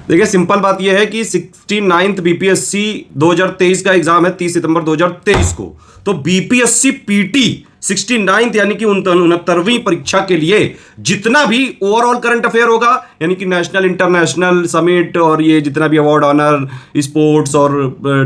देखिए सिंपल बात यह है कि 69th बीपीएससी 2023 का एग्जाम है 30 सितंबर 2023 को। तो बीपीएससी पीटी 69th यानी कि 69वीं परीक्षा के लिए जितना भी ओवरऑल करंट अफेयर होगा, यानी कि नेशनल इंटरनेशनल समिट और ये जितना भी अवार्ड ऑनर स्पोर्ट्स और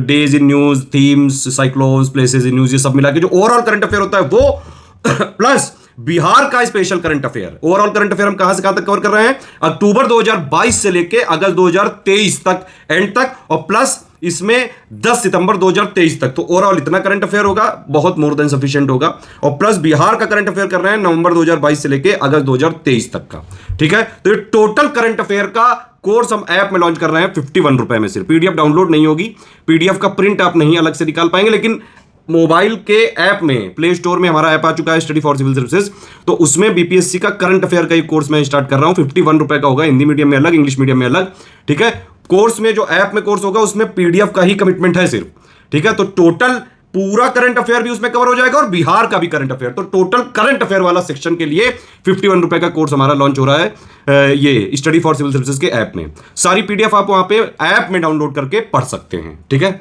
days in news themes cyclones places in news, ये सब मिला के जो ओवरऑल करंट अफेयर होता है वो प्लस बिहार का special current affair, overall current affair हम कहां से कहां तक कवर कर रहे हैं, अक्टूबर 2022 से लेके अगस्त 2023 तक एंड तक, और प्लस इसमें 10 सितंबर 2023 तक। तो ओवरऑल इतना करंट अफेयर होगा, बहुत मोर देन सफिशिएंट होगा। और प्लस बिहार का करंट अफेयर कर रहे हैं नवंबर 2022 से लेके अगस्त 2023 तक का। ठीक है, तो ये टोटल करंट अफेयर का कोर्स हम ऐप में लॉन्च कर रहे हैं 51 रुपए में सिर्फ। पीडीएफ डाउनलोड नहीं होगी, पीडीएफ का प्रिंट आप नहीं अलग से निकाल पाएंगे, लेकिन मोबाइल के ऐप में प्ले स्टोर में हमारा ऐप आ चुका है स्टडी फॉर सिविल सर्विसेज, तो उसमें बीपीएससी का करंट अफेयर का एक कोर्स मैं स्टार्ट कर रहा हूं। 51 रुपए का होगा, हिंदी मीडियम में अलग, इंग्लिश मीडियम में अलग। ठीक है, कोर्स में जो ऐप में कोर्स होगा उसमें पीडीएफ का ही कमिटमेंट है सिर्फ। ठीक है, तो टोटल पूरा करंट अफेयर भी उसमें कवर हो जाएगा और बिहार का भी करंट अफेयर। तो टोटल करंट अफेयर वाला सेक्शन के लिए 51 रुपए का कोर्स हमारा लॉन्च हो रहा है ये स्टडी फॉर सिविल सर्विसेज के ऐप में। सारी पीडीएफ आप वहां पे ऐप में डाउनलोड करके पढ़ सकते हैं। ठीक है,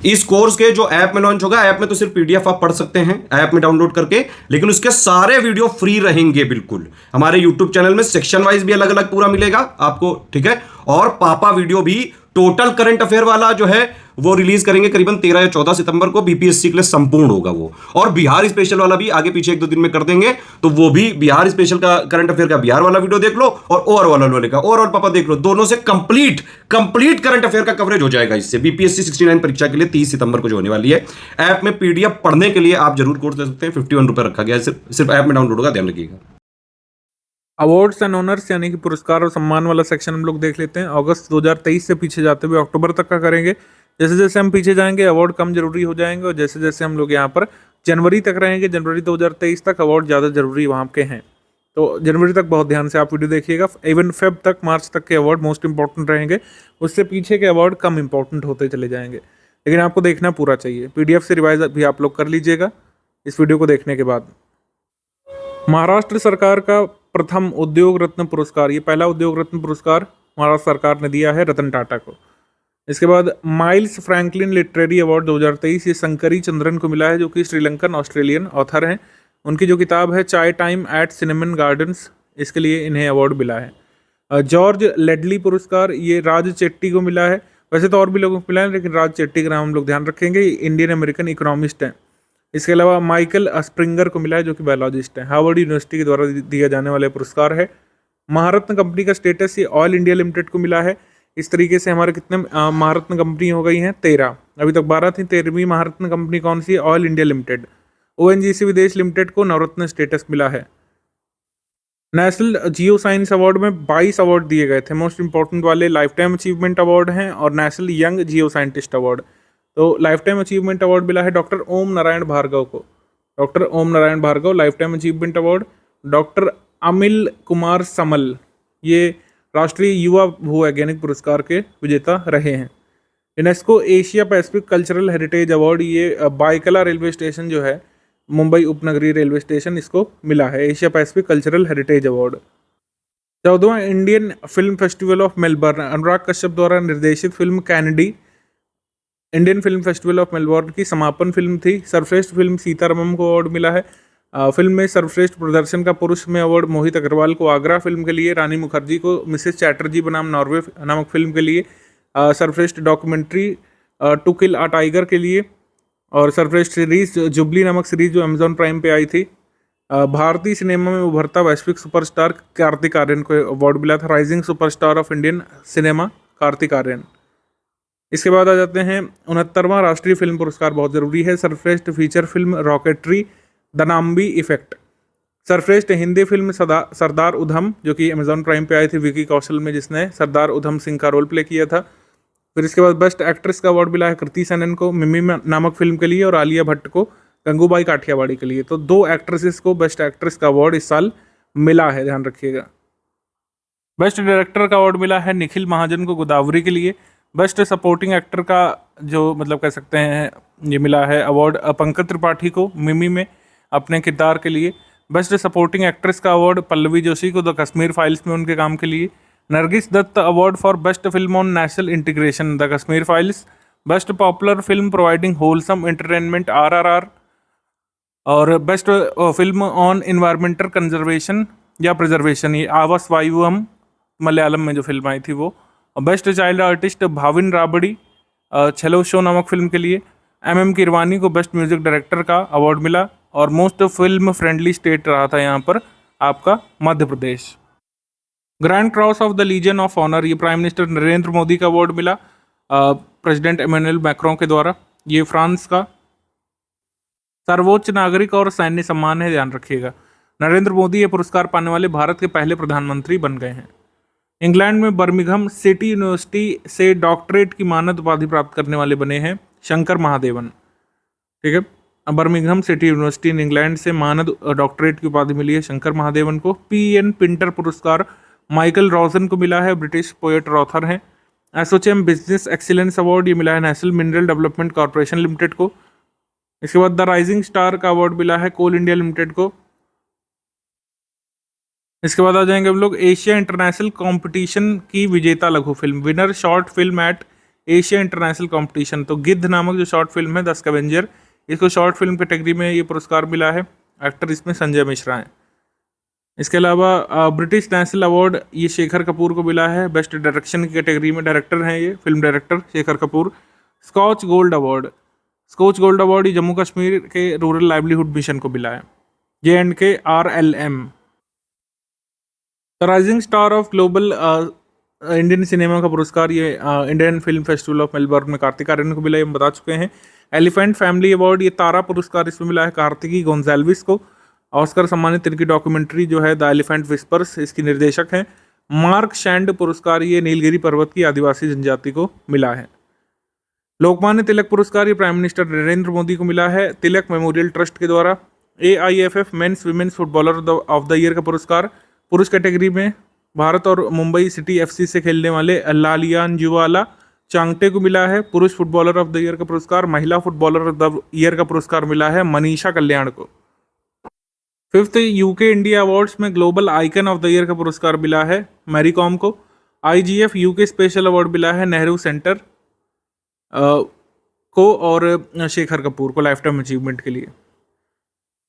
इस कोर्स के जो ऐप में लॉन्च होगा, ऐप में तो सिर्फ पीडीएफ आप पढ़ सकते हैं ऐप में डाउनलोड करके, लेकिन उसके सारे वीडियो फ्री रहेंगे बिल्कुल। हमारे यूट्यूब चैनल में सेक्शन वाइज भी अलग अलग पूरा मिलेगा आपको। ठीक है, और पापा वीडियो भी टोटल करंट अफेयर वाला जो है वो रिलीज करेंगे करीबन 13 या 14 सितंबर को, बीपीएससी के लिए संपूर्ण होगा वो। और बिहार स्पेशल वाला भी आगे पीछे 1-2 दिन में कर देंगे, तो वो भी बिहार स्पेशल का करंट अफेयर का बिहार वाला वीडियो देख लो और ओवरऑल वाले का ओवरऑल पापा देख लो, दोनों से कंप्लीट करंट अफेयर का कवरेज हो जाएगा इससे। बीपीएससी 69 परीक्षा के लिए 30 सितंबर को जो होने वाली है। ऐप में पीडीएफ पढ़ने के लिए आप जरूर कोर्स ले सकते हैं। 51 रुपए रखा गया है, सिर्फ ऐप में डाउनलोड होगा, ध्यान रखिएगा। अवार्ड्स एंड ऑनर्स यानी कि पुरस्कार और सम्मान वाला सेक्शन हम लोग देख लेते हैं। अगस्त 2023 से पीछे जाते हुए अक्टूबर तक का करेंगे। जैसे जैसे हम पीछे जाएंगे अवार्ड कम जरूरी हो जाएंगे, और जैसे जैसे हम लोग यहाँ पर जनवरी तक रहेंगे, जनवरी 2023 तक अवार्ड ज़्यादा जरूरी वहाँ के हैं। तो जनवरी तक बहुत ध्यान से आप वीडियो देखिएगा। इवन फेब तक, मार्च तक के अवार्ड मोस्ट इंपॉर्टेंट रहेंगे, उससे पीछे के अवार्ड कम इंपॉर्टेंट होते चले जाएंगे, लेकिन आपको देखना पूरा चाहिए। पीडीएफ से रिवाइज भी आप लोग कर लीजिएगा इस वीडियो को देखने के बाद। महाराष्ट्र सरकार का प्रथम उद्योग रत्न पुरस्कार, ये पहला उद्योग रत्न पुरस्कार महाराष्ट्र सरकार ने दिया है रतन टाटा को। इसके बाद माइल्स फ्रैंकलिन लिटरेरी अवार्ड 2023, ये शंकरी चंद्रन को मिला है, जो कि श्रीलंकन ऑस्ट्रेलियन ऑथर हैं। उनकी जो किताब है चाय टाइम एट सिनेमन गार्डन्स, इसके लिए इन्हें अवार्ड मिला है। जॉर्ज लेडली पुरस्कार, ये राज चेट्टी को मिला है। वैसे तो और भी लोगों को मिला है, लेकिन राज चेट्टी का नाम हम लोग ध्यान रखेंगे, इंडियन अमेरिकन इकोनॉमिस्ट हैं। इसके अलावा माइकल स्प्रिंगर को मिला है, जो कि बायोलॉजिस्ट हैं। हार्वर्ड यूनिवर्सिटी के द्वारा दिया जाने वाले पुरस्कार है। महारत्न कंपनी का स्टेटस ये ऑयल इंडिया लिमिटेड को मिला है। इस तरीके से हमारे कितने महारत्न कंपनी हो गई हैं? 13। अभी तक 12 थी, 13वीं महारत्न कंपनी कौन सी है? Oil India limited. ओएनजीसी विदेश लिमिटेड को नवरत्न स्टेटस मिला है। नेशनल जियो साइंस अवार्ड में 22 अवार्ड दिए गए थे। मोस्ट इंपॉर्टेंट वाले लाइफ टाइम अचीवमेंट अवार्ड हैं और national young geoscientist award. तो लाइफ टाइम अचीवमेंट अवार्ड मिला है डॉक्टर ओम नारायण भार्गव को। Doctor Om Narayan Bhargava life time achievement award. Doctor Amil Kumar Samal, ये राष्ट्रीय युवा भूवैज्ञानिक पुरस्कार के विजेता रहे हैं। UNESCO Asia Pacific cultural heritage award, ये बायकला रेलवे स्टेशन जो है, मुंबई उपनगरीय रेलवे स्टेशन, इसको मिला है Asia Pacific cultural heritage award. 14वां Indian film festival of Melbourne, Anurag Kashyap द्वारा निर्देशित film Kennedy Indian film festival of Melbourne की समापन फिल्म थी। सर्वश्रेष्ठ फिल्म सीतारमम को अवार्ड मिला है। फिल्म में सर्वश्रेष्ठ प्रदर्शन का पुरुष में अवार्ड मोहित अग्रवाल को आगरा फिल्म के लिए, रानी मुखर्जी को मिसेस चैटर्जी बनाम नॉर्वे नामक फिल्म के लिए, सर्वश्रेष्ठ documentary to kill a tiger के लिए, और सर्वश्रेष्ठ सीरीज जुबली नामक सीरीज जो अमेजॉन प्राइम पे आई थी। भारतीय सिनेमा में उभरता वैश्विक सुपरस्टार कार्तिक आर्यन को अवार्ड मिला था, rising superstar of Indian cinema Kartik Aaryan. इसके बाद आ जाते हैं 69वां राष्ट्रीय फिल्म पुरस्कार, बहुत जरूरी है। सर्वश्रेष्ठ feature film rocketry the Nambi effect. सर्वश्रेष्ठ हिंदी फिल्म सरदार उधम, जो कि अमेजॉन प्राइम पे आई थी विकी कौशल में, जिसने सरदार उधम सिंह का रोल प्ले किया था। फिर इसके बाद बेस्ट एक्ट्रेस का अवार्ड मिला है कृति सेनन को मिमी नामक फिल्म के लिए, और आलिया भट्ट को गंगूबाई काठियावाड़ी के लिए। तो 2 एक्ट्रेसेस को बेस्ट एक्ट्रेस का अवार्ड इस साल मिला है, ध्यान रखिएगा। बेस्ट डायरेक्टर का अवार्ड मिला है निखिल महाजन को गोदावरी के लिए। बेस्ट सपोर्टिंग एक्टर का जो मतलब कह सकते हैं ये मिला है अवार्ड पंकज त्रिपाठी को मिमी में अपने किरदार के लिए। बेस्ट सपोर्टिंग एक्ट्रेस का अवार्ड पल्लवी जोशी को द कश्मीर फाइल्स में उनके काम के लिए। Nargis Dutt award for best film on national integration, the Kashmir files. Best popular film providing wholesome entertainment, RRR। और best film on environmental conservation या प्रिजर्वेशन, ये आवास वायुवम मलयालम में जो फिल्म आई थी वो। और best child artist Bhavin Rabari Chhello show नामक फिल्म के लिए। MM किरवानी को बेस्ट म्यूजिक डायरेक्टर का अवार्ड मिला। और मोस्ट फिल्म फ्रेंडली स्टेट रहा था यहाँ पर आपका Madhya Pradesh. Grand cross of the legion of honour, ये प्राइम मिनिस्टर नरेंद्र मोदी का अवार्ड मिला प्रेसिडेंट इमैनुअल मैक्रों के द्वारा। ये फ्रांस का सर्वोच्च नागरिक और सैन्य सम्मान है, ध्यान रखिएगा। नरेंद्र मोदी ये पुरस्कार पाने वाले भारत के पहले प्रधानमंत्री बन गए हैं। इंग्लैंड में बर्मिंघम सिटी यूनिवर्सिटी से डॉक्टरेट की मानद उपाधि प्राप्त करने वाले बने हैं शंकर महादेवन। ठीक है, Birmingham city university in England से मानद डॉक्टरेट की उपाधि मिली है शंकर महादेवन को। PN पिंटर पुरस्कार माइकल रॉजन को मिला है, ब्रिटिश पोएट और ऑथर हैं। एसोचैम बिजनेस एक्सीलेंस अवार्ड ये मिला है national mineral development corporation limited को। इसके बाद द राइजिंग स्टार का अवार्ड मिला है कोल इंडिया लिमिटेड को। इसके बाद आ जाएंगे हम लोग एशिया इंटरनेशनल कंपटीशन की विजेता लघु film, winner short film at Asia international competition. तो गिद्ध नामक जो शॉर्ट फिल्म है द स्कैवेंजर, इसको शॉर्ट फिल्म कैटेगरी में ये पुरस्कार मिला है। एक्टर इसमें संजय मिश्रा हैं। इसके अलावा ब्रिटिश नेशनल अवार्ड ये शेखर कपूर को मिला है, बेस्ट डायरेक्शन की कैटेगरी में डायरेक्टर हैं ये film director Shekhar Kapur. Skoch gold award ये जम्मू कश्मीर के रूरल लाइवलीहुड मिशन को मिला है, JNK RLM। The rising star of global Indian cinema का पुरस्कार ये Indian film festival of Melbourne में कार्तिक आर्यन को मिला, ये हम बता चुके हैं। एलिफेंट फैमिली अवार्ड ये तारा पुरस्कार इसमें मिला है कार्तिकी गोंजाल्विस को। ऑस्कर सम्मानित इनकी डॉक्यूमेंट्री जो है द एलिफेंट विस्पर्स, इसकी निर्देशक हैं। मार्क शैंड पुरस्कार ये नीलगिरी पर्वत की आदिवासी जनजाति को मिला है। लोकमान्य तिलक पुरस्कार ये प्राइम मिनिस्टर नरेंद्र मोदी को मिला है तिलक मेमोरियल ट्रस्ट के द्वारा। AIFF men's women's footballer of the year का पुरस्कार पुरुष कैटेगरी में भारत और मुंबई सिटी FC से खेलने वाले लालियानजुवाला चांगटे को मिला है पुरुष फुटबॉलर ऑफ द ईयर का पुरस्कार। महिला फुटबॉलर ऑफ द ईयर का पुरस्कार मिला है मनीषा कल्याण को। 5th UK इंडिया अवार्ड्स में global icon of the year का पुरस्कार मिला है मैरी कॉम को। IGF UK स्पेशल अवार्ड मिला है नेहरू सेंटर को और शेखर कपूर को लाइफ टाइम अचीवमेंट के लिए।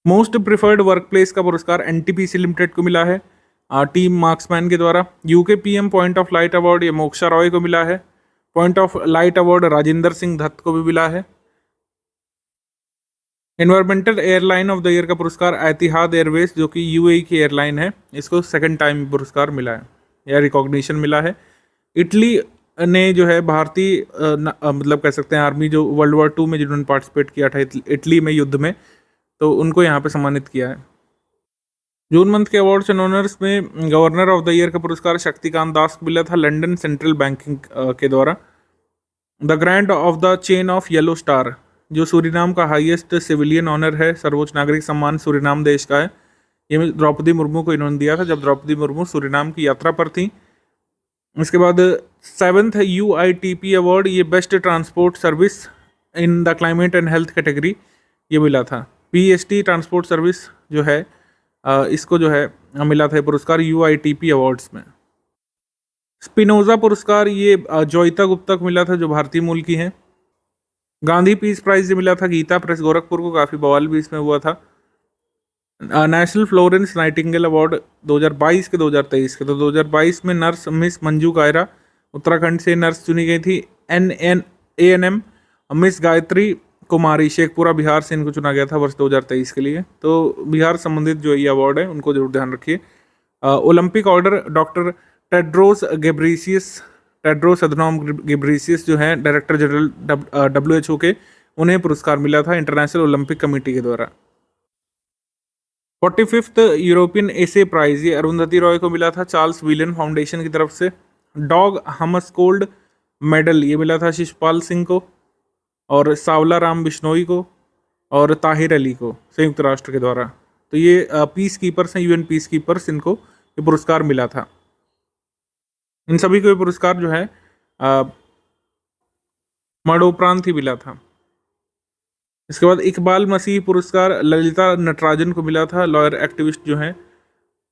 मोस्ट प्रिफर्ड वर्कप्लेस का पुरस्कार NTPC लिमिटेड को मिला है टीम मार्क्समैन के द्वारा। UK PM point of light award ये मोक्षा रॉय को मिला है। Point of light award Rajendra Singh Dutt को भी मिला है। Environmental airline of the year का पुरस्कार एतिहाद एयरवेज जो कि UAE की एयरलाइन है, इसको सेकंड टाइम पुरस्कार मिला है या रिकॉग्निशन मिला है। इटली ने जो है भारतीय मतलब कह सकते हैं आर्मी जो World War II में जिन्होंने पार्टिसिपेट किया था इटली में युद्ध में, तो उनको यहाँ पे सम्मानित किया है। जून मंथ के अवार्ड्स एंड ऑनर्स में गवर्नर ऑफ द ईयर का पुरस्कार शक्तिकांत दास को मिला था लंदन सेंट्रल बैंकिंग के द्वारा। The grand of the chain of yellow star जो सूरीनाम का हाईएस्ट सिविलियन ऑनर है, सर्वोच्च नागरिक सम्मान सूरीनाम देश का है, ये द्रौपदी मुर्मू को इन्होंने दिया था जब द्रौपदी मुर्मू सूरीनाम की यात्रा पर थी। इसके बाद 7th UITP अवार्ड ये best transport service in the climate and health category ये मिला था। PST ट्रांसपोर्ट सर्विस जो है इसको जो है मिला था पुरस्कार UITP अवार्ड्स में। स्पिनोजा पुरस्कार ये जोइता गुप्ता को मिला था जो भारतीय मूल की हैं। गांधी पीस प्राइज ये मिला था गीता प्रेस गोरखपुर को, काफ़ी बवाल भी इसमें हुआ था। नेशनल फ्लोरेंस नाइटिंगेल अवार्ड 2022 के 2023 के, तो 2022 में नर्स मिस मंजू कायरा उत्तराखंड से नर्स चुनी गई थी। ANM मिस गायत्री कुमारी शेखपुरा बिहार से इनको चुना गया था वर्ष 2023 के लिए। तो बिहार संबंधित जो ये अवार्ड है उनको जरूर ध्यान रखिए। Olympic order doctor Tedros Adhanom Ghebreyesus जो हैं डायरेक्टर जनरल WHO के, उन्हें पुरस्कार मिला था इंटरनेशनल ओलंपिक कमेटी के द्वारा। 45th यूरोपियन एसे प्राइज ये अरुंधति रॉय को मिला था चार्ल्स विलियन फाउंडेशन की तरफ से। डॉग हमस्कोल्ड मेडल ये मिला था शिशपाल सिंह को और सावला राम बिश्नोई को और ताहिर अली को संयुक्त राष्ट्र के द्वारा। तो ये पीस कीपर्स हैं, UN पीस कीपर्स, इनको ये पुरस्कार मिला था। इन सभी को ये पुरस्कार जो है मरणोपरांत ही मिला था। इसके बाद इकबाल मसीह पुरस्कार ललिता नटराजन को मिला था, लॉयर एक्टिविस्ट जो हैं।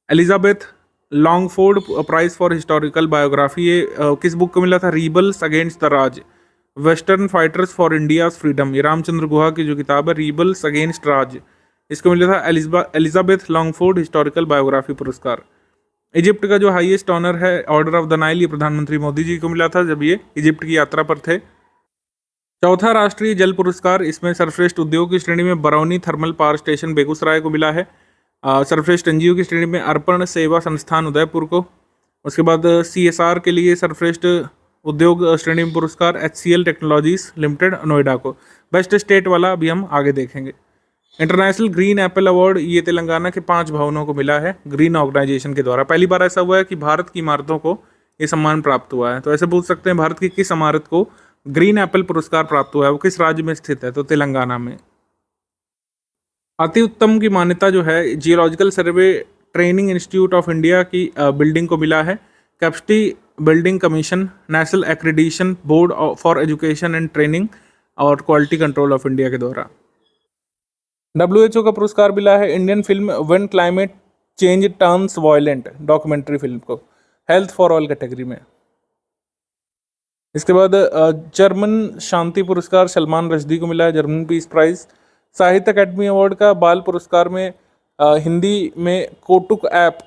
Elizabeth Longford prize for historical biography, ये किस बुक को मिला था? Rebels against the Raj, western fighters for India's freedom, ये रामचंद्र गुहा की जो किताब है रीबल्स अगेंस्ट राज, इसको मिला था एलिजाबेथ लॉन्गफोर्ड हिस्टोरिकल बायोग्राफी पुरस्कार। इजिप्ट का जो हाईएस्ट ऑनर है ऑर्डर ऑफ द नाइल, ये प्रधानमंत्री मोदी जी को मिला था जब ये इजिप्ट की यात्रा पर थे। चौथा राष्ट्रीय जल पुरस्कार, इसमें सर्वश्रेष्ठ उद्योग की श्रेणी में Barauni thermal power station Begusarai को मिला है। सर्वश्रेष्ठ एनजीओ की श्रेणी में अर्पण सेवा संस्थान उदयपुर को। उसके बाद सीएसआर के लिए सर्वश्रेष्ठ उद्योग श्रेणी में पुरस्कार HCL टेक्नोलॉजीज लिमिटेड नोएडा को। बेस्ट स्टेट वाला अभी हम आगे देखेंगे। इंटरनेशनल ग्रीन एप्पल अवार्ड, ये तेलंगाना के 5 भवनों को मिला है ग्रीन ऑर्गेनाइजेशन के द्वारा। पहली बार ऐसा हुआ है कि भारत की इमारतों को ये सम्मान प्राप्त हुआ है। तो ऐसे पूछ सकते हैं भारत की किस इमारत को ग्रीन एप्पल पुरस्कार प्राप्त हुआ है, वो किस राज्य में स्थित है? तो तेलंगाना में। अति उत्तम की मान्यता जो है geological survey training institute of India की बिल्डिंग को मिला है। Capacity building commission, national accreditation board for education and training और क्वालिटी कंट्रोल ऑफ इंडिया के द्वारा। WHO का पुरस्कार मिला है Indian film when climate change turns violent documentary film को, हेल्थ फॉर ऑल कैटेगरी में। इसके बाद जर्मन शांति पुरस्कार सलमान रश्दी को मिला है, जर्मन पीस प्राइज। साहित्य अकेडमी अवार्ड का बाल पुरस्कार में हिंदी में कोटुक ऐप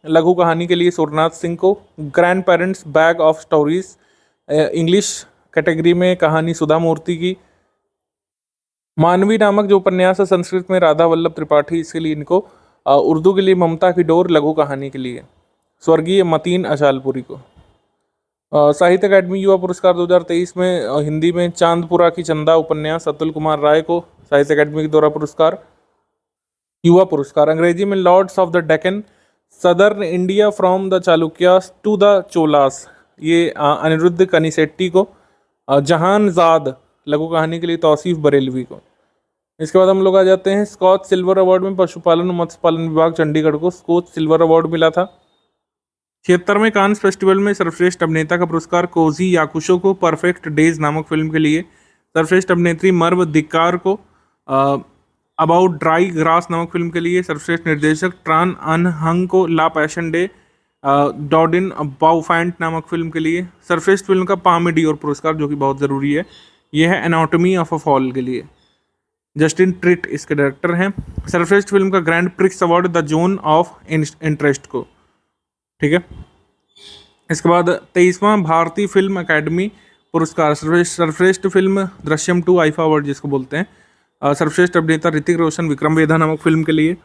लघु कहानी के लिए सुरनाथ सिंह को। Grand parents bag of stories English category में कहानी सुधा मूर्ति की। मानवी नामक जो उपन्यास है संस्कृत में राधा वल्लभ त्रिपाठी, इसके लिए इनको। उर्दू के लिए ममता की डोर लघु कहानी के लिए स्वर्गीय मतीन अचालपुरी को। साहित्य अकादमी युवा पुरस्कार 2023 में हिंदी में चांदपुरा की चंदा उपन्यास अतुल कुमार राय को साहित्य अकादमी के द्वारा पुरस्कार युवा पुरस्कार। अंग्रेजी में lords of the Deccan southern India from the Chalukyas to the Cholas, ये अनिरुद्ध कनिसेट्टी को। जहानजाद लघु कहानी के लिए तौसीफ बरेलवी को। इसके बाद हम लोग आ जाते हैं स्कॉच सिल्वर अवार्ड में पशुपालन और मत्स्य पालन विभाग चंडीगढ़ को स्कॉच सिल्वर अवार्ड मिला था। 76वें कांस फेस्टिवल में सर्वश्रेष्ठ अभिनेता का पुरस्कार कोजी याकुशो को परफेक्ट डेज नामक फिल्म के लिए। सर्वश्रेष्ठ अभिनेत्री मर्व दिक्कार को अबाउट ड्राई ग्रास नामक फिल्म के लिए। सर्वश्रेष्ठ निर्देशक ट्रान अन हंग को ला पैशन डे डॉडिन बाउफैंट नामक फिल्म के लिए। सर्वश्रेष्ठ फिल्म का पामे डियोर पुरस्कार जो कि बहुत ज़रूरी है, यह है एनाटॉमी ऑफ अ फॉल के लिए। जस्टिन ट्रिट इसके डायरेक्टर हैं। सर्वश्रेष्ठ फिल्म का grand prix award the zone of interest को, ठीक है। इसके बाद 23वां भारतीय फिल्म अकादमी पुरस्कार सर्वश्रेष्ठ फिल्म दृश्यम 2 आईफा अवार्ड जिसको बोलते हैं। सर्वश्रेष्ठ अभिनेता ऋतिक रोशन विक्रम वेधा नामक फिल्म के लिए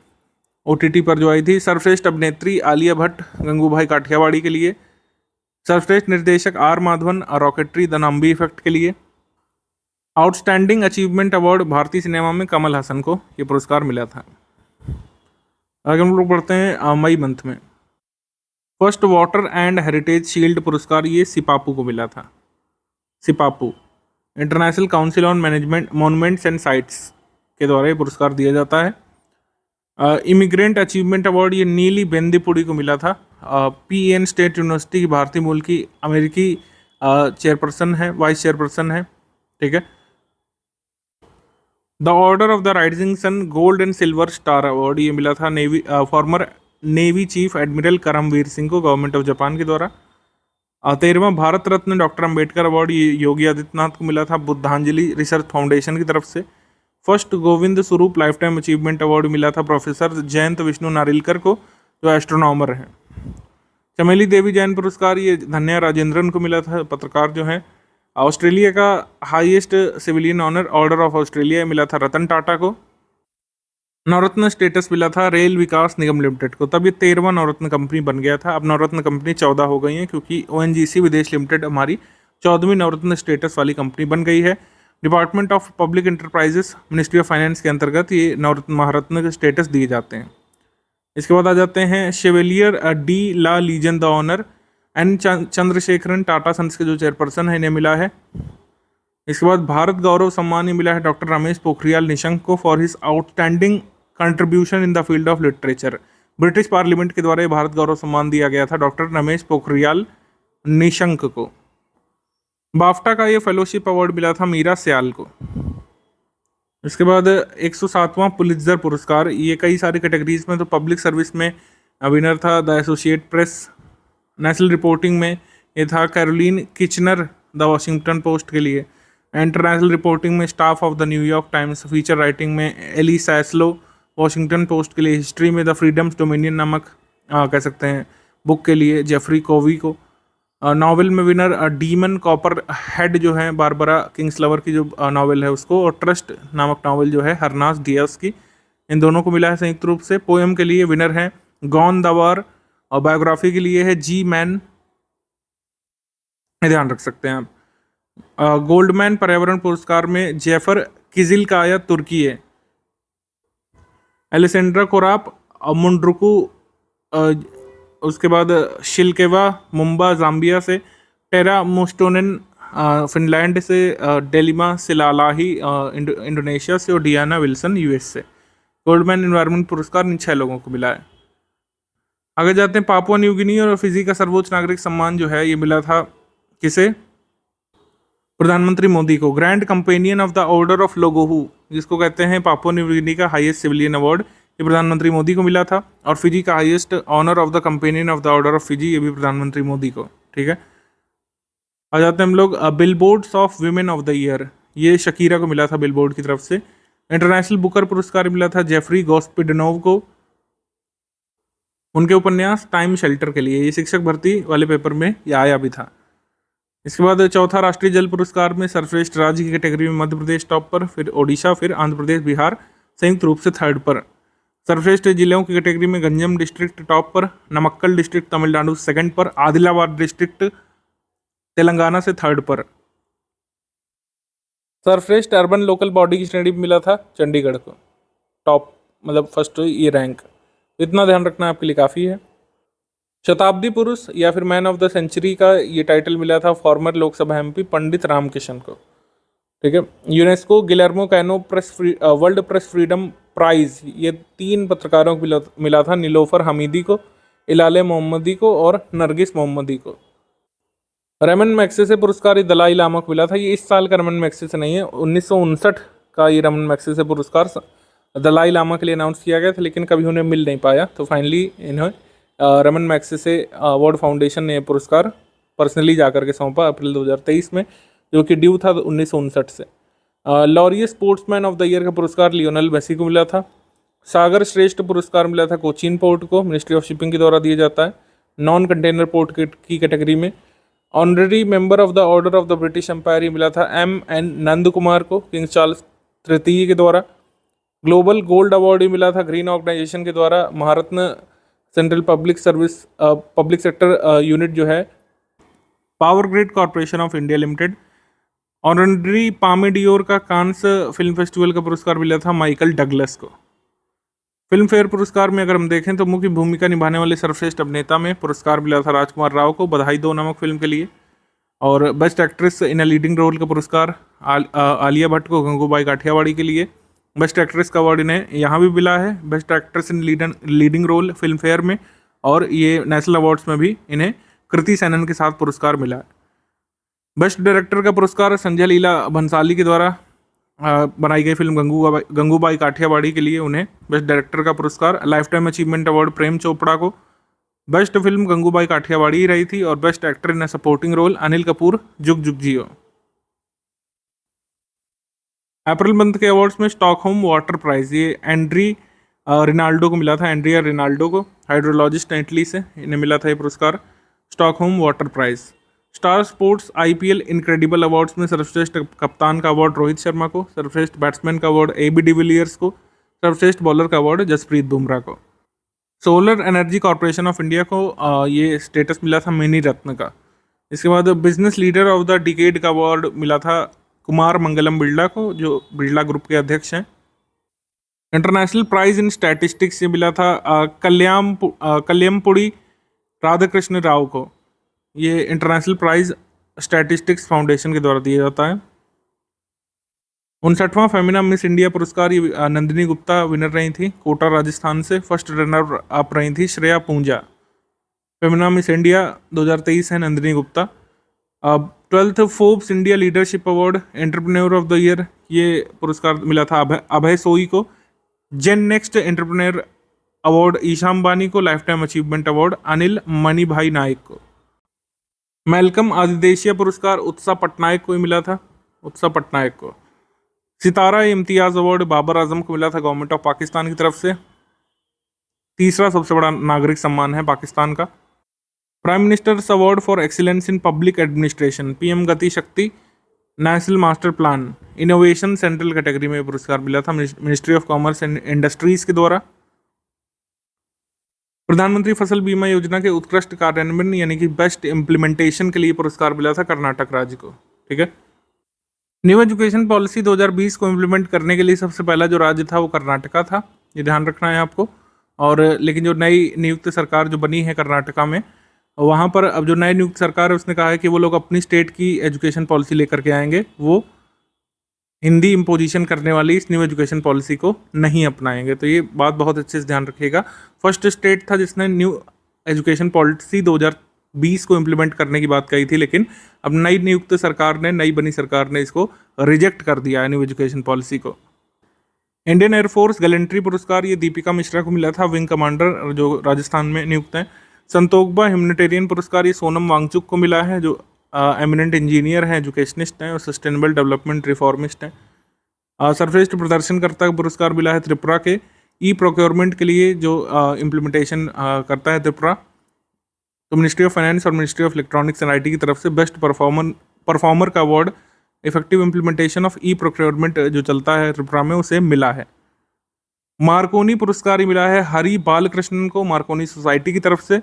OTT पर जो आई थी। सर्वश्रेष्ठ अभिनेत्री आलिया भट्ट गंगूभाई काठियावाड़ी के लिए। सर्वश्रेष्ठ निर्देशक R Madhavan rocketry the Nambi effect के लिए। आउटस्टैंडिंग अचीवमेंट अवार्ड भारतीय सिनेमा में कमल हसन को ये पुरस्कार मिला था। आगे हम लोग बढ़ते हैं मई मंथ में। First water and heritage shield पुरस्कार ये सिपापू को मिला था। सिपापू international council on management monuments and sites के द्वारा ये पुरस्कार दिया जाता है। इमिग्रेंट अचीवमेंट अवार्ड ये नीली बेंदीपुड़ी को मिला था। PN स्टेट यूनिवर्सिटी की भारतीय मूल की अमेरिकी चेयरपर्सन है, वाइस चेयरपर्सन है, ठीक है। The order of the rising sun gold and silver star award ये मिला था former navy chief admiral Karambir Singh को गवर्नमेंट ऑफ जापान के द्वारा। 13वां भारत रत्न डॉक्टर अंबेडकर अवार्ड ये योगी आदित्यनाथ को मिला था बुद्धांजलि रिसर्च फाउंडेशन की तरफ से। First Govind Swarup life time achievement award मिला था प्रोफेसर जयंत विष्णु नारिलकर को जो एस्ट्रोनॉमर हैं। चमेली देवी जैन पुरस्कार ये धन्या राजेंद्रन को मिला था, पत्रकार जो हैं। ऑस्ट्रेलिया का highest civilian honour order of Australia मिला था रतन टाटा को। नवरत्न स्टेटस मिला था रेल विकास निगम लिमिटेड को। तब ये 13वां नवरत्न कंपनी बन गया था। अब नवरत्न कंपनी 14 हो गई हैं क्योंकि ONGC विदेश लिमिटेड हमारी 14वीं नवरत्न स्टेटस वाली कंपनी बन गई है। Department of public enterprises ministry of finance के अंतर्गत ये नवरत्न महारत्न के स्टेटस दिए जाते हैं। इसके बाद आ जाते हैं chevalier de la Legion d'honneur N Chandrasekaran Tata sons के जो चेयरपर्सन है इन्हें मिला है। इसके बाद भारत गौरव सम्मान मिला है डॉक्टर रमेश पोखरियाल निशंक को for his outstanding contribution in the field of literature. British parliament के द्वारा भारत गौरव सम्मान दिया गया था डॉक्टर रमेश पोखरियाल निशंक को। बाफ्टा का ये फेलोशिप अवार्ड मिला था मीरा सियाल को। इसके बाद 107वां पुलित्जर पुरस्कार ये कई सारी कैटेगरीज में, तो पब्लिक सर्विस में विनर था the associate press. National reporting में ये था Caroline Kitchener the Washington Post के लिए। इंटरनेशनल रिपोर्टिंग में staff of the New York Times. Feature writing में एली सैस्लो वॉशिंगटन पोस्ट के लिए। हिस्ट्री में द फ्रीडम्स डोमिनियन नामक कह सकते हैं बुक के लिए जेफरी कोवी को। नावल में विनर डीमन कॉपर हेड जो है बारबरा किंग्सलवर की जो नावल है उसको, और ट्रस्ट नामक नावल जो है हरनास डियास की, इन दोनों को मिला है संयुक्त रूप से। पोएम के लिए विनर है गॉन द वार, और बायोग्राफी के लिए है जी मैन, ध्यान रख सकते हैं आप। गोल्डमैन पर्यावरण पुरस्कार में जेफर किजिलकाया तुर्की है। एलेसेंड्रा कोराप मुंड्रुकू, उसके बाद शिलकेवा मुंबा जाम्बिया से। टेरा मोस्टोनेन फिनलैंड से। डेलिमा सिलालाही इंडोनेशिया से, और डियाना विल्सन यूएस से। गोल्डमैन एनवायरनमेंट पुरस्कार इन 6 लोगों को मिला है। आगे जाते हैं। पापुआ न्यू गिनी और फिजी का सर्वोच्च नागरिक सम्मान जो है ये मिला था किसे? प्रधानमंत्री मोदी को। Grand companion of the order of लोगोहू, जिसको कहते हैं पापुआ न्यू गिनी का हाईएस्ट सिविलियन अवार्ड, ये प्रधानमंत्री मोदी को मिला था। और फिजी का highest honour of the companion of the order of Fiji, ये भी प्रधानमंत्री मोदी को। ठीक है, आ जाते हैं हम लोग billboards of women of the year, ये शकीरा को मिला था बिलबोर्ड की तरफ से। इंटरनेशनल बुकर पुरस्कार मिला था जेफरी गोस्पिडनोव को, उनके उपन्यास टाइम शेल्टर के लिए। ये शिक्षक भर्ती वाले पेपर में ये आया भी था। इसके बाद चौथा राष्ट्रीय जल पुरस्कार में सर्वश्रेष्ठ राज्य की कैटेगरी में मध्य प्रदेश टॉप पर, फिर ओडिशा, फिर आंध्र प्रदेश, बिहार संयुक्त रूप से 3rd पर। सर्वश्रेष्ठ जिलों की कैटेगरी में गंजम डिस्ट्रिक्ट टॉप पर, नमक्कल डिस्ट्रिक्ट तमिलनाडु 2nd पर, आदिलाबाद डिस्ट्रिक्ट तेलंगाना से 3rd पर। सर्वश्रेष्ठ अर्बन लोकल बॉडी की श्रेणी में मिला था चंडीगढ़ को टॉप, मतलब फर्स्ट ये रैंक। इतना ध्यान रखना आपके लिए काफ़ी है। शताब्दी पुरुष या फिर मैन ऑफ द सेंचुरी का ये टाइटल मिला था फॉर्मर लोकसभा एमपी पंडित रामकिशन को। ठीक है, UNESCO Guillermo Cano world press freedom prize, ये 3 पत्रकारों को मिला था, नीलोफर हमीदी को, इलाले मोहम्मदी को और नरगिस मोहम्मदी को। रमन मैग्सेसे पुरस्कार दलाई लामा को मिला था। ये इस साल का रमन मैग्सेसे नहीं है, 1959 का ये रमन मैग्सेसे पुरस्कार दलाई लामा के लिए अनाउंस किया गया था, लेकिन कभी उन्हें मिल नहीं पाया, तो फाइनली इन्हें रमन मैग्सेसे अवार्ड फाउंडेशन ने पुरस्कार पर्सनली जाकर के सौंपा अप्रैल 2023 में, जो कि ड्यू था 1959 से। Laureus sportsman of the year का पुरस्कार लियोनेल मेसी को मिला था। सागर श्रेष्ठ पुरस्कार मिला था कोचीन पोर्ट को, मिनिस्ट्री ऑफ शिपिंग के द्वारा दिया जाता है, नॉन कंटेनर पोर्ट की कैटेगरी में। Honorary member of the order of the British empire ही मिला था M.N. नंद कुमार को, किंग चार्ल्स तृतीय के द्वारा। ग्लोबल गोल्ड अवार्ड ही मिला था ग्रीन ऑर्गेनाइजेशन के द्वारा, Maharatna central public service public sector unit जो है, power grid corporation of India limited. Honorary Palme d'Or का कांस फिल्म फेस्टिवल का पुरस्कार मिला था माइकल डगलस को। फिल्म फेयर पुरस्कार में अगर हम देखें तो मुख्य भूमिका निभाने वाले सर्वश्रेष्ठ अभिनेता में पुरस्कार मिला था राजकुमार राव को बधाई दो नामक फिल्म के लिए, और best actress in a leading role का पुरस्कार आलिया भट्ट को गंगूबाई काठियावाड़ी के लिए। बेस्ट एक्ट्रेस का अवार्ड इन्हें यहाँ भी मिला है, best actress in leading role Filmfare में, और ये नेशनल अवार्ड्स में भी इन्हें कृति सेनन के साथ पुरस्कार मिला है। बेस्ट डायरेक्टर का पुरस्कार संजय लीला भंसाली के द्वारा बनाई गई फिल्म गंगूबाई काठियावाड़ी के लिए उन्हें बेस्ट डायरेक्टर का पुरस्कार। Life time achievement award Prem Chopra को। बेस्ट फिल्म गंगूबाई काठियावाड़ी ही रही थी, और best actor in a supporting role Anil Kapoor Jug Jug Jiyo. April month के अवार्ड्स में स्टॉकहोम वाटर प्राइज, ये एंड्री रिनाल्डो को मिला था, एंड्रिया रिनाल्डो को, हाइड्रोलॉजिस्ट हैं इटली से, इन्हें मिला था ये पुरस्कार Stockholm water prize. Star sports IPL incredible awards में सर्वश्रेष्ठ कप्तान का अवार्ड रोहित शर्मा को, सर्वश्रेष्ठ बैट्समैन का अवार्ड AB डिविलियर्स को, सर्वश्रेष्ठ बॉलर का अवार्ड जसप्रीत बुमराह को। Solar energy corporation of India को ये स्टेटस मिला था मिनी रत्न का। इसके बाद business leader of the decade का अवार्ड मिला था कुमार मंगलम बिरला को, जो बिरला ग्रुप के अध्यक्ष हैं। इंटरनेशनल प्राइज इन स्टैटिस्टिक्स ये मिला था कल्यामपुड़ी राधाकृष्ण राव को। ये इंटरनेशनल प्राइज स्टैटिस्टिक्स फाउंडेशन के द्वारा दिया जाता है। 59वां फेमिना मिस इंडिया पुरस्कार ये नंदिनी गुप्ता विनर रही थी, कोटा राजस्थान से। फर्स्ट रनर अप रही थी Shreya Punja. Femina miss India 2023 है Nandini Gupta. 12th Forbes India leadership award entrepreneur of the year ये पुरस्कार मिला था अभय सोई को। Gen next entrepreneur award Isha Ambani को, life time achievement award Anil Manibhai Naik को। मेलकम आदिदेशिया पुरस्कार उत्सा पटनायक को ही मिला था, उत्सा पटनायक को। सितारा इम्तियाज अवार्ड बाबर आजम को मिला था गवर्नमेंट ऑफ पाकिस्तान की तरफ से। तीसरा सबसे बड़ा नागरिक सम्मान है पाकिस्तान का। Prime ministers award for excellence in public administration, PM गति शक्ति national master plan innovation central category में पुरस्कार मिला था ministry of commerce and industries के द्वारा। प्रधानमंत्री फसल बीमा योजना के उत्कृष्ट कार्यान्वयन यानी कि बेस्ट इम्प्लीमेंटेशन के लिए पुरस्कार मिला था कर्नाटक राज्य को। ठीक है, न्यू एजुकेशन पॉलिसी 2020 को इम्प्लीमेंट करने के लिए सबसे पहला जो राज्य था वो कर्नाटका था, ये ध्यान रखना है आपको। और लेकिन जो नई नियुक्त सरकार जो बनी है कर्नाटका में, वहाँ पर अब जो नई नियुक्त सरकार है उसने कहा है कि वो लोग अपनी स्टेट की एजुकेशन पॉलिसी लेकर के आएंगे, वो हिंदी इम्पोजिशन करने वाली इस न्यू एजुकेशन पॉलिसी को नहीं अपनाएंगे। तो ये बात बहुत अच्छे से ध्यान रखिएगा। फर्स्ट स्टेट था जिसने न्यू एजुकेशन पॉलिसी 2020 को इम्प्लीमेंट करने की बात कही थी, लेकिन अब नई नियुक्त सरकार ने, नई बनी सरकार ने इसको रिजेक्ट कर दिया है न्यू एजुकेशन पॉलिसी को। इंडियन एयरफोर्स गैलेंट्री पुरस्कार ये दीपिका मिश्रा को मिला था, विंग कमांडर जो राजस्थान में नियुक्त हैं। संतोखबा ह्यूमैनिटेरियन पुरस्कार ये सोनम वांगचुक को मिला है, जो एमिनेंट इंजीनियर हैं, एजुकेशनिस्ट हैं और सस्टेनेबल डेवलपमेंट रिफॉर्मिस्ट हैं। सर्वश्रेष्ठ प्रदर्शनकर्ता का पुरस्कार मिला है त्रिपुरा के ई प्रोक्योरमेंट के लिए, जो इम्प्लीमेंटेशन करता है त्रिपुरा। तो मिनिस्ट्री ऑफ फाइनेंस और ministry of electronics and IT की तरफ से बेस्ट परफॉर्मर का award effective implementation of e procurement जो चलता है त्रिपुरा में, उसे मिला है। मार्कोनी पुरस्कार ही मिला है हरि बालकृष्णन को, मार्कोनी सोसाइटी की तरफ से।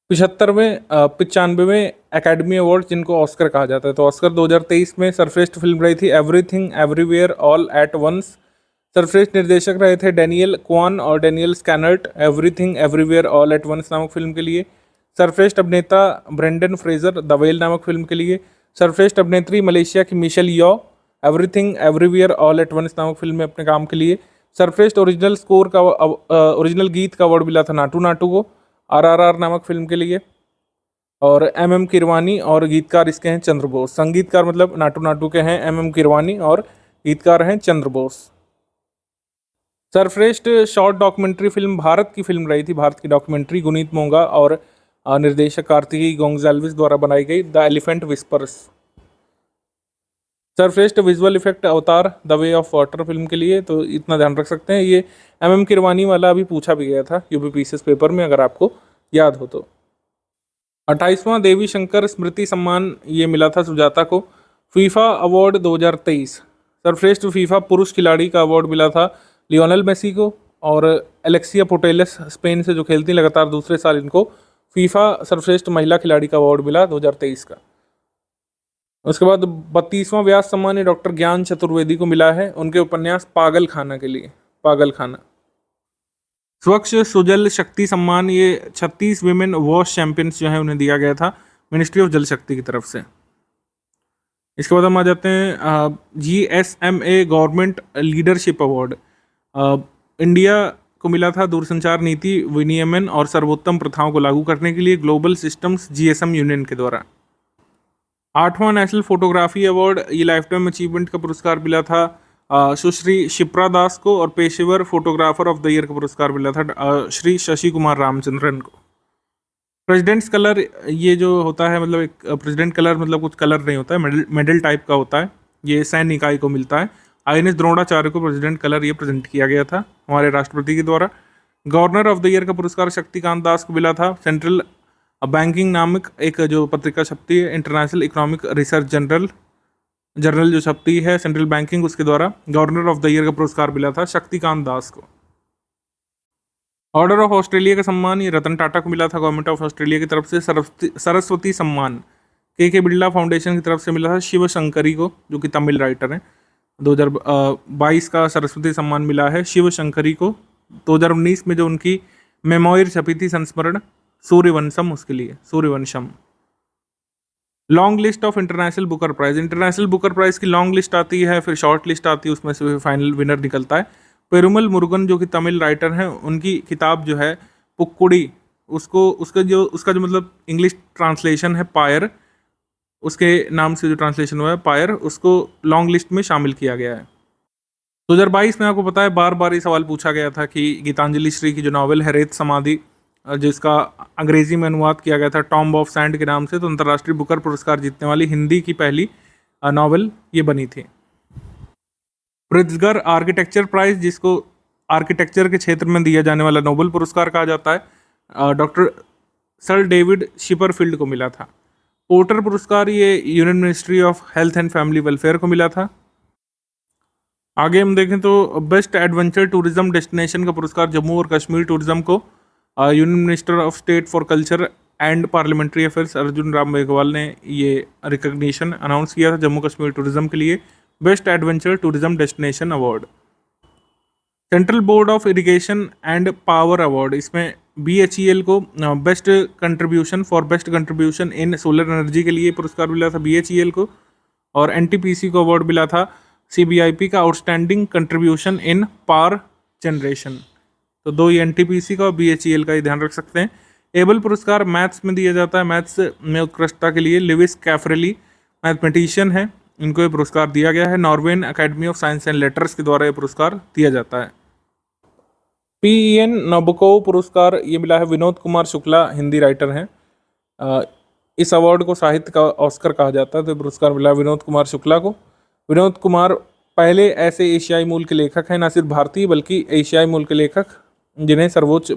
95वें एकेडमी अवार्ड जिनको ऑस्कर कहा जाता है, तो ऑस्कर 2023 में सर्वश्रेष्ठ फिल्म रही थी everything everywhere all at once. सर्वश्रेष्ठ निर्देशक रहे थे डेनियल क्वान और Daniel Scheinert, everything everywhere all at once नामक फिल्म के लिए। सर्वश्रेष्ठ अभिनेता ब्रेंडन फ्रेजर द वेल नामक फिल्म के लिए। सर्वश्रेष्ठ अभिनेत्री मलेशिया की Michelle Yeoh, everything everywhere all at once नामक फिल्म में अपने काम के लिए। सर्वश्रेष्ठ ओरिजिनल स्कोर का ओरिजिनल गीत का अवार्ड मिला था नाटू नाटू को, आरआरआर नामक फिल्म के लिए। और एमएम किरवानी और गीतकार इसके हैं चंद्र बोस। संगीतकार मतलब नाटू नाटू के हैं एमएम किरवानी और गीतकार हैं चंद्र बोस। सर्वश्रेष्ठ शॉर्ट डॉक्यूमेंट्री फिल्म भारत की फिल्म रही थी, भारत की डॉक्यूमेंट्री गुनीत मोंगा और निर्देशक कार्तिकी गोंजाल्विस द्वारा बनाई गई द एलिफेंट विस्पर्स। सर्वश्रेष्ठ विजुअल इफेक्ट अवतार the way of water film के लिए, तो इतना ध्यान रख सकते हैं। ये एमएम किरवानी वाला अभी पूछा भी गया था यूपीपीसीएस पेपर में, अगर आपको याद हो तो। 28वां देवी शंकर स्मृति सम्मान ये मिला था सुजाता को। फीफा अवार्ड 2023 सर्वश्रेष्ठ फीफा पुरुष खिलाड़ी का अवार्ड मिला था लियोनेल मेसी को, और एलेक्सिया पुटेलस स्पेन से जो खेलती लगातार दूसरे साल इनको फीफा सर्वश्रेष्ठ महिला खिलाड़ी का अवार्ड मिला 2023 का। उसके बाद 32वां व्यास सम्मान डॉक्टर ज्ञान चतुर्वेदी को मिला है उनके उपन्यास पागल खाना के लिए, पागल खाना। स्वच्छ सुजल शक्ति सम्मान ये 36 विमेन वॉश चैंपियंस जो है उन्हें दिया गया था मिनिस्ट्री ऑफ जल शक्ति की तरफ से। इसके बाद हम आ जाते हैं GSMA government leadership award. India को मिला था दूरसंचार नीति विनियमन और सर्वोत्तम प्रथाओं को लागू करने के लिए ग्लोबल सिस्टम्स GSM यूनियन के द्वारा। 8वां नेशनल फोटोग्राफी अवार्ड ये लाइफ टाइम अचीवमेंट का पुरस्कार मिला था सुश्री शिप्रा दास को, और पेशेवर फोटोग्राफर ऑफ द ईयर का पुरस्कार मिला था श्री शशि कुमार रामचंद्रन को। प्रेसिडेंट्स कलर ये जो होता है, मतलब एक प्रेसिडेंट कलर मतलब कुछ कलर नहीं होता है, मेडल टाइप का होता है, ये सैन्य इकाई को मिलता है। INS द्रोणाचार्य को प्रेसिडेंट कलर ये प्रेजेंट किया गया था हमारे राष्ट्रपति के द्वारा। गवर्नर ऑफ द ईयर का पुरस्कार शक्तिकांत दास को मिला था। सेंट्रल बैंकिंग नामक एक जो पत्रिका छपती है, इंटरनेशनल इकोनॉमिक रिसर्च जर्नल जो छपती है सेंट्रल बैंकिंग, उसके द्वारा गवर्नर ऑफ द ईयर का पुरस्कार मिला था शक्तिकांत दास को। ऑर्डर ऑफ ऑस्ट्रेलिया का सम्मान ये रतन टाटा को मिला था गवर्नमेंट ऑफ ऑस्ट्रेलिया की तरफ से। सरस्वती सम्मान के बिरला फाउंडेशन की तरफ से मिला था शिव शंकरी को, जो कि तमिल राइटर हैं। 2022 का सरस्वती सम्मान मिला है शिव शंकरी को। 2019 में जो उनकी मेमोयर छपी थी संस्मरण सूर्यवंशम, उसके लिए Suryavansham. Long list of international Booker prize, international Booker prize की लॉन्ग लिस्ट आती है, फिर शॉर्ट लिस्ट आती है, उसमें से फाइनल विनर निकलता है। पेरुमल मुरुगन जो कि तमिल राइटर हैं, उनकी किताब जो है पुक्कुड़ी, उसका जो मतलब इंग्लिश ट्रांसलेशन है पायर, उसके नाम से जो ट्रांसलेशन हुआ है पायर, उसको लॉन्ग लिस्ट में शामिल किया गया है। 2022 में आपको पता है बार बार ये सवाल पूछा गया था कि गीतांजलि श्री की जो नॉवेल है रेत समाधि, जिसका अंग्रेजी में अनुवाद किया गया था टॉम्ब ऑफ सैंड के नाम से, तो अंतर्राष्ट्रीय बुकर पुरस्कार जीतने वाली हिंदी की पहली नॉवेल ये बनी थी। प्रित्जगर आर्किटेक्चर प्राइज, जिसको आर्किटेक्चर के क्षेत्र में दिया जाने वाला नोबेल पुरस्कार कहा जाता है, डॉक्टर सर डेविड शिपरफील्ड को मिला था। पोर्टर पुरस्कार ये union ministry of health and family welfare को मिला था। आगे हम देखें तो बेस्ट एडवेंचर टूरिज्म डेस्टिनेशन का पुरस्कार जम्मू और कश्मीर टूरिज्म को union minister of state for culture and parliamentary affairs Arjun Ram Meghwal ने ये रिकग्निशन अनाउंस किया था जम्मू कश्मीर टूरिज्म के लिए best adventure tourism destination award. Central board of irrigation and power award, इसमें BHEL को best contribution for best contribution in solar energy के लिए पुरस्कार मिला था BHEL को, और NTPC को अवार्ड मिला था CBIP का outstanding contribution in power generation. तो दो ये NTPC का और BHEL का ही ध्यान रख सकते हैं। एबल पुरस्कार मैथ्स में दिया जाता है, मैथ्स में उत्कृष्टता के लिए लिविस कैफरेली मैथमेटिशियन है, इनको ये पुरस्कार दिया गया है। नॉर्वेन academy of science and letters के द्वारा ये पुरस्कार दिया जाता है। PEN नबोकोव पुरस्कार ये मिला है विनोद कुमार शुक्ला, हिंदी राइटर हैं। इस अवार्ड को साहित्य का ऑस्कर कहा जाता है, तो ये पुरस्कार मिला है विनोद कुमार शुक्ला को। विनोद कुमार पहले ऐसे एशियाई मूल के लेखक हैं, न सिर्फ भारतीय बल्कि एशियाई मूल के लेखक जिन्हें सर्वोच्च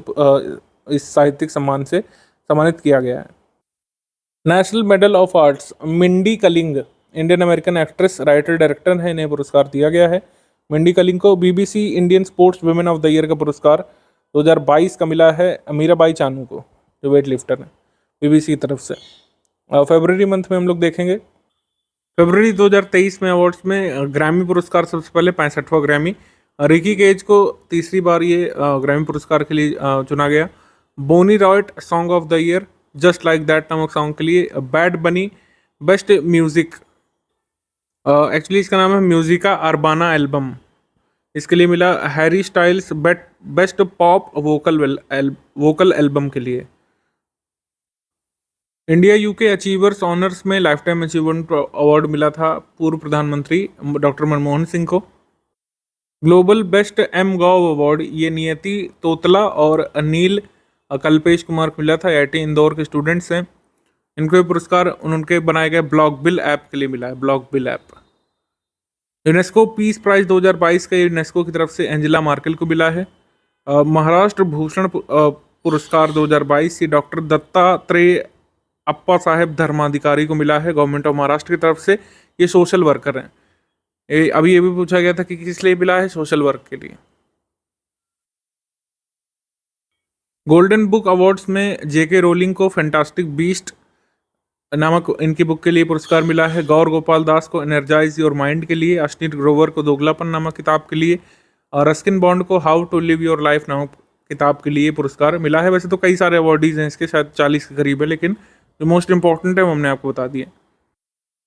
इस साहित्यिक सम्मान से सम्मानित किया गया है। National medal of arts Mindy Kaling, Indian American actress, writer, director है, इन्हें पुरस्कार दिया गया है। मिंडी कलिंग को BBC Indian sports women of the year का पुरस्कार 2022 का मिला है मीराबाई चानू को, जो वेट लिफ्टर है, BBC की तरफ से। फरवरी मंथ में हम लोग देखेंगे। फरवरी 2023 में अवार्ड्स में ग्रैमी पुरस्कार सबसे पहले 65वां ग्रैमी, रिकी केज को तीसरी बार ये ग्रैमी पुरस्कार के लिए चुना गया। Bonnie Raitt song of the year just like that नामक सॉन्ग के लिए। बैड बनी बेस्ट म्यूजिक, एक्चुअली इसका नाम है म्यूजिका अर्बाना एल्बम, इसके लिए मिला। Harry styles best pop vocal album के लिए। इंडिया UK अचीवर्स ऑनर्स में लाइफ टाइम अचीवमेंट अवार्ड मिला था पूर्व प्रधानमंत्री डॉक्टर मनमोहन सिंह को। ग्लोबल बेस्ट M.Gov अवार्ड ये नियति तोतला और अनिल कल्पेश कुमार को मिला था, IIT इंदौर के स्टूडेंट्स हैं। इनको ये पुरस्कार उनके बनाए गए ब्लॉकबिल ऐप के लिए मिला है, ब्लॉकबिल ऐप। यूनेस्को पीस प्राइज 2022 का यूनेस्को की तरफ से एंजेला मार्केल को मिला है। महाराष्ट्र भूषण पुरस्कार 2022 डॉक्टर दत्तात्रेय अप्पा साहेब धर्माधिकारी को मिला है गवर्नमेंट ऑफ महाराष्ट्र की तरफ से। ये सोशल वर्कर हैं। अभी ये भी पूछा गया था कि किस लिए मिला है, सोशल वर्क के लिए। गोल्डन बुक अवार्ड्स में JK रोलिंग को फैंटास्टिक बीस्ट नामक इनकी बुक के लिए पुरस्कार मिला है। गौर गोपाल दास को एनर्जाइज योर माइंड के लिए, अश्नीत ग्रोवर को दोगलापन नामक किताब के लिए, और रस्किन बॉन्ड को how to live your life नामक किताब के लिए पुरस्कार मिला है। वैसे तो कई सारे अवार्डीज हैं इसके, शायद 40 के करीब है, लेकिन जो मोस्ट इंपॉर्टेंट है वो हमने आपको बता दिया।